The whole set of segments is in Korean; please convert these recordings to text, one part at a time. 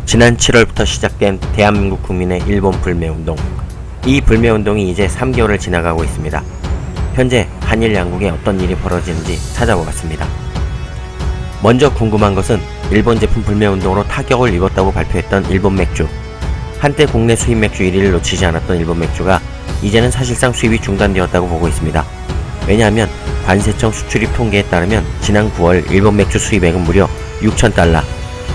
지난 7월부터 시작된 대한민국 국민의 일본 불매운동. 이 불매운동이 이제 3개월을 지나가고 있습니다. 현재 한일 양국에 어떤 일이 벌어지는지 찾아보았습니다. 먼저 궁금한 것은 일본 제품 불매운동으로 타격을 입었다고 발표했던 일본 맥주. 한때 국내 수입 맥주 1위를 놓치지 않았던 일본 맥주가 이제는 사실상 수입이 중단되었다고 보고 있습니다. 왜냐하면 관세청 수출입 통계에 따르면 지난 9월 일본 맥주 수입액은 무려 6,000달러,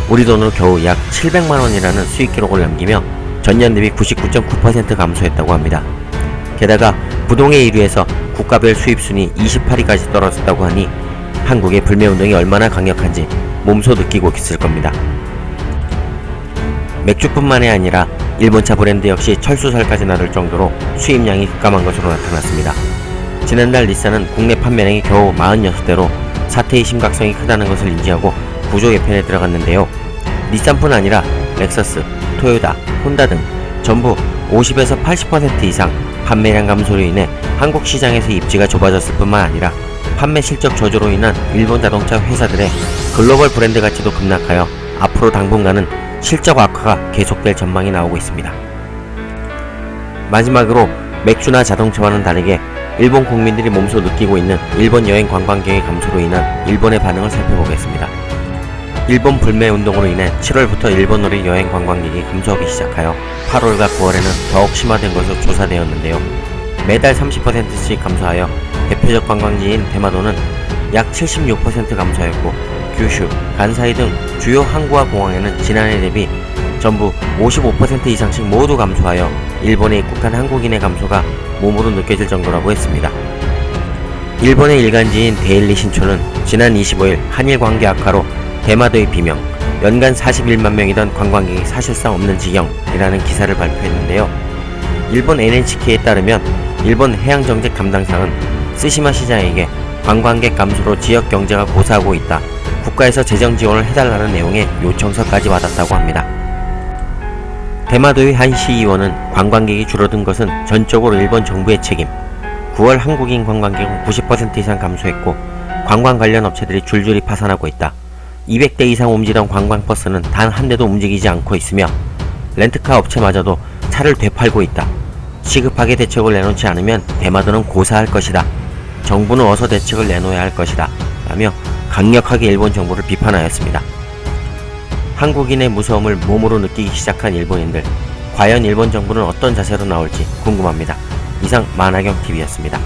우리 돈으로 겨우 약 700만원이라는 수익 기록을 남기며 전년 대비 99.9% 감소했다고 합니다. 게다가 부동의 1위에서 국가별 수입순위 28위까지 떨어졌다고 하니 한국의 불매운동이 얼마나 강력한지 몸소 느끼고 있을 겁니다. 맥주뿐만이 아니라 일본차 브랜드 역시 철수설까지 나설 정도로 수입량이 급감한 것으로 나타났습니다. 지난달 닛산은 국내 판매량이 겨우 46대로 사태의 심각성이 크다는 것을 인지하고 구조 개편에 들어갔는데요. 닛산뿐 아니라 렉서스, 토요타, 혼다 등 전부 50에서 80% 이상 판매량 감소로 인해 한국 시장에서 입지가 좁아졌을 뿐만 아니라 판매 실적 저조로 인한 일본 자동차 회사들의 글로벌 브랜드 가치도 급락하여 앞으로 당분간은 실적 악화가 계속될 전망이 나오고 있습니다. 마지막으로 맥주나 자동차와는 다르게 일본 국민들이 몸소 느끼고 있는 일본 여행 관광객의 감소로 인한 일본의 반응을 살펴보겠습니다. 일본 불매운동으로 인해 7월부터 일본으로의 여행 관광객이 감소하기 시작하여 8월과 9월에는 더욱 심화된 것으로 조사되었는데요. 매달 30%씩 감소하여 대표적 관광지인 대마도는 약 76% 감소했고, 규슈, 간사이 등 주요 항구와 공항에는 지난해 대비 전부 55% 이상씩 모두 감소하여 일본에 입국한 한국인의 감소가 몸으로 느껴질 정도라고 했습니다. 일본의 일간지인 데일리 신초는 지난 25일 한일 관계 악화로 대마도의 비명, 연간 41만 명이던 관광객이 사실상 없는 지경이라는 기사를 발표했는데요. 일본 NHK에 따르면 일본 해양정책 담당상은 스시마 시장에게 관광객 감소로 지역 경제가 고사하고 있다, 국가에서 재정 지원을 해달라는 내용의 요청서까지 받았다고 합니다. 대마도의 한 시의원은 관광객이 줄어든 것은 전적으로 일본 정부의 책임, 9월 한국인 관광객은 90% 이상 감소했고 관광 관련 업체들이 줄줄이 파산하고 있다, 200대 이상 움직이던 관광버스는 단 한 대도 움직이지 않고 있으며 렌트카 업체마저도 차를 되팔고 있다, 시급하게 대책을 내놓지 않으면 대마도는 고사할 것이다, 정부는 어서 대책을 내놓아야 할 것이다 라며 강력하게 일본 정부를 비판하였습니다. 한국인의 무서움을 몸으로 느끼기 시작한 일본인들, 과연 일본 정부는 어떤 자세로 나올지 궁금합니다. 이상 만화경TV였습니다.